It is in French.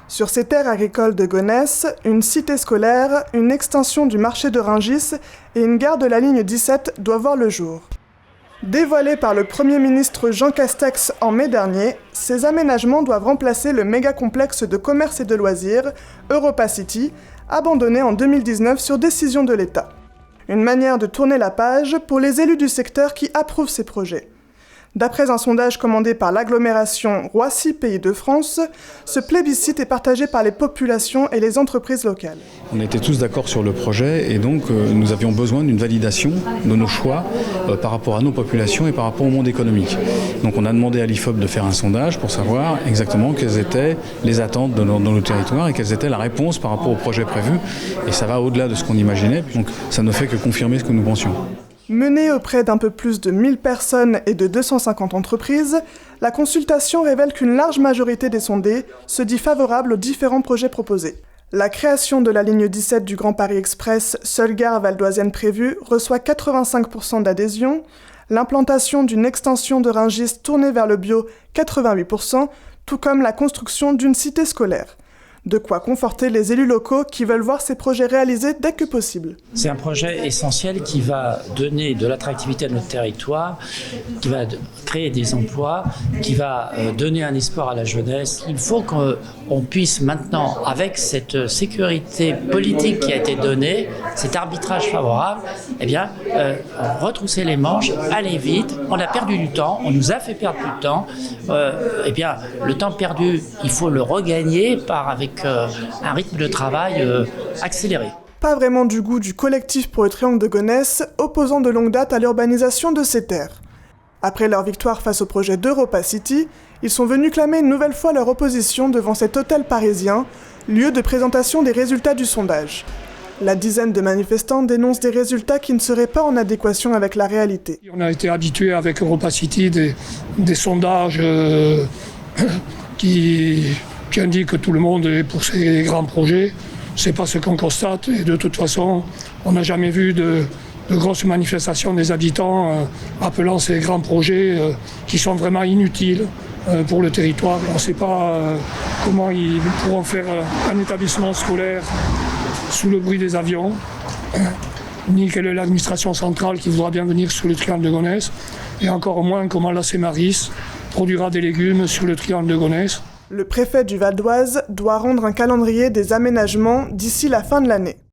Sur ces terres agricoles de Gonesse, une cité scolaire, une extension du marché de Rungis et une gare de la ligne 17 doivent voir le jour. Dévoilés par le Premier ministre Jean Castex en mai dernier, ces aménagements doivent remplacer le méga-complexe de commerce et de loisirs, Europa City, abandonné en 2019 sur décision de l'État. Une manière de tourner la page pour les élus du secteur qui approuvent ces projets. D'après un sondage commandé par l'agglomération Roissy-Pays de France, ce plébiscite est partagé par les populations et les entreprises locales. On était tous d'accord sur le projet et donc nous avions besoin d'une validation de nos choix par rapport à nos populations et par rapport au monde économique. Donc on a demandé à l'IFOP de faire un sondage pour savoir exactement quelles étaient les attentes dans nos territoires et quelles étaient la réponse par rapport au projet prévu. Et ça va au-delà de ce qu'on imaginait, donc ça ne fait que confirmer ce que nous pensions. Menée auprès d'un peu plus de 1000 personnes et de 250 entreprises, la consultation révèle qu'une large majorité des sondés se dit favorable aux différents projets proposés. La création de la ligne 17 du Grand Paris Express, seule gare valdoisienne prévue, reçoit 85% d'adhésion, l'implantation d'une extension de Rungis tournée vers le bio, 88%, tout comme la construction d'une cité scolaire. De quoi conforter les élus locaux qui veulent voir ces projets réalisés dès que possible. C'est un projet essentiel qui va donner de l'attractivité à notre territoire, qui va créer des emplois, qui va donner un espoir à la jeunesse. Il faut qu'on puisse maintenant, avec cette sécurité politique qui a été donnée, cet arbitrage favorable, retrousser les manches, aller vite. On a perdu du temps, on nous a fait perdre du temps. Le temps perdu, il faut le regagner avec un rythme de travail accéléré. Pas vraiment du goût du collectif pour le triangle de Gonesse, opposant de longue date à l'urbanisation de ces terres. Après leur victoire face au projet d'Europa City, ils sont venus clamer une nouvelle fois leur opposition devant cet hôtel parisien, lieu de présentation des résultats du sondage. La dizaine de manifestants dénoncent des résultats qui ne seraient pas en adéquation avec la réalité. On a été habitués avec Europa City des sondages qui indiquent que tout le monde est pour ces grands projets. C'est pas ce qu'on constate et de toute façon, on n'a jamais vu de grosses manifestations des habitants appelant ces grands projets qui sont vraiment inutiles pour le territoire. On ne sait pas comment ils pourront faire un établissement scolaire sous le bruit des avions, ni quelle est l'administration centrale qui voudra bien venir sur le triangle de Gonesse, et encore moins comment la Cemaris produira des légumes sur le triangle de Gonesse. Le préfet du Val d'Oise doit rendre un calendrier des aménagements d'ici la fin de l'année.